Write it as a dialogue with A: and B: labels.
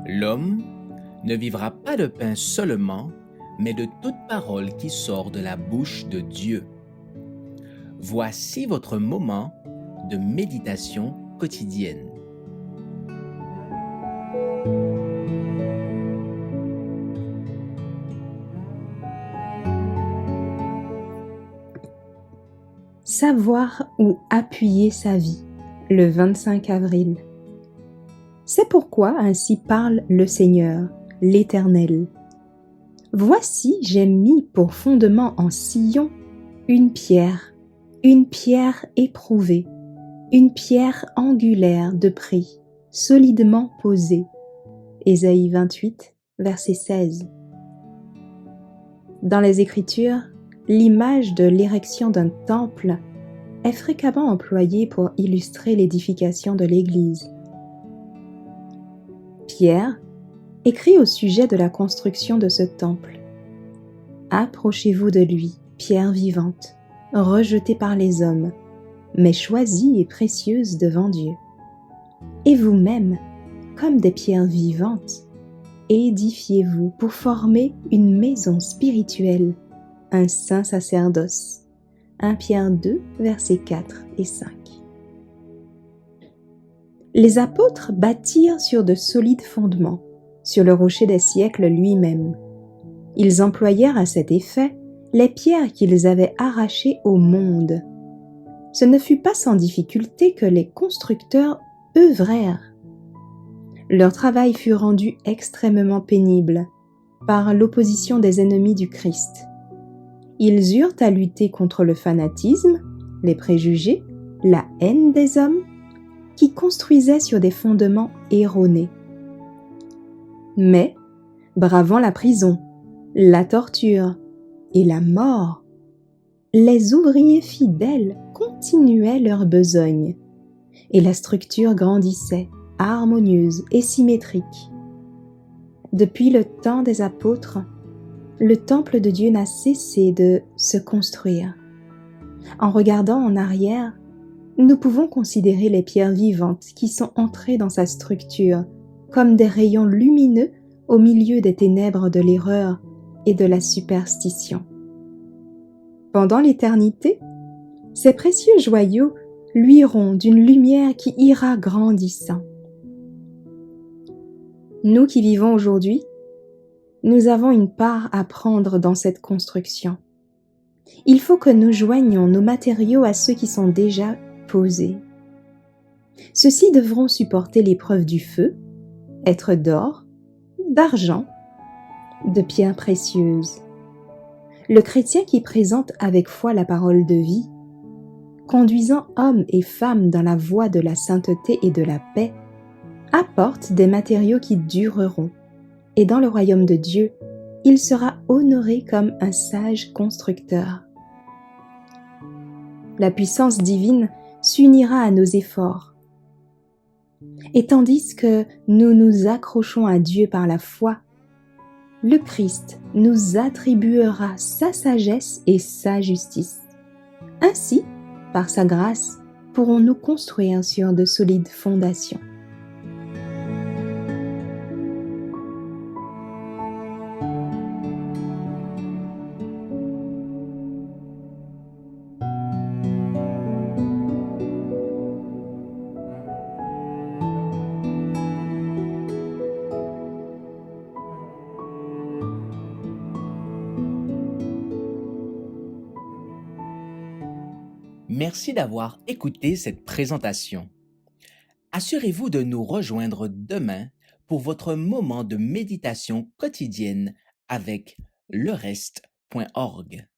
A: L'homme ne vivra pas de pain seulement, mais de toute parole qui sort de la bouche de Dieu. Voici votre moment de méditation quotidienne.
B: Savoir où appuyer sa vie, le 25 avril. C'est pourquoi ainsi parle le Seigneur, l'Éternel. Voici, j'ai mis pour fondement en Sion une pierre éprouvée, une pierre angulaire de prix, solidement posée. Ésaïe 28, verset 16. Dans les Écritures, l'image de l'érection d'un temple est fréquemment employée pour illustrer l'édification de l'Église. Pierre écrit au sujet de la construction de ce temple. Approchez-vous de lui, pierre vivante, rejetée par les hommes, mais choisie et précieuse devant Dieu. Et vous-même, comme des pierres vivantes, édifiez-vous pour former une maison spirituelle, un saint sacerdoce. 1 Pierre 2, versets 4 et 5. Les apôtres bâtirent sur de solides fondements, sur le rocher des siècles lui-même. Ils employèrent à cet effet les pierres qu'ils avaient arrachées au monde. Ce ne fut pas sans difficulté que les constructeurs œuvrèrent. Leur travail fut rendu extrêmement pénible par l'opposition des ennemis du Christ. Ils eurent à lutter contre le fanatisme, les préjugés, la haine des hommes, qui construisaient sur des fondements erronés. Mais, bravant la prison, la torture et la mort, les ouvriers fidèles continuaient leur besogne, et la structure grandissait, harmonieuse et symétrique. Depuis le temps des apôtres, le temple de Dieu n'a cessé de se construire. En regardant en arrière, nous pouvons considérer les pierres vivantes qui sont entrées dans sa structure comme des rayons lumineux au milieu des ténèbres de l'erreur et de la superstition. Pendant l'éternité, ces précieux joyaux luiront d'une lumière qui ira grandissant. Nous qui vivons aujourd'hui, nous avons une part à prendre dans cette construction. Il faut que nous joignions nos matériaux à ceux qui sont déjà posés. Ceux-ci devront supporter l'épreuve du feu, être d'or, d'argent, de pierres précieuses. Le chrétien qui présente avec foi la parole de vie, conduisant hommes et femmes dans la voie de la sainteté et de la paix, apporte des matériaux qui dureront. Et dans le royaume de Dieu, il sera honoré comme un sage constructeur. La puissance divine s'unira à nos efforts. Et tandis que nous nous accrochons à Dieu par la foi, le Christ nous attribuera sa sagesse et sa justice. Ainsi, par sa grâce, pourrons-nous construire sur de solides fondations.
A: Merci d'avoir écouté cette présentation. Assurez-vous de nous rejoindre demain pour votre moment de méditation quotidienne avec lereste.org.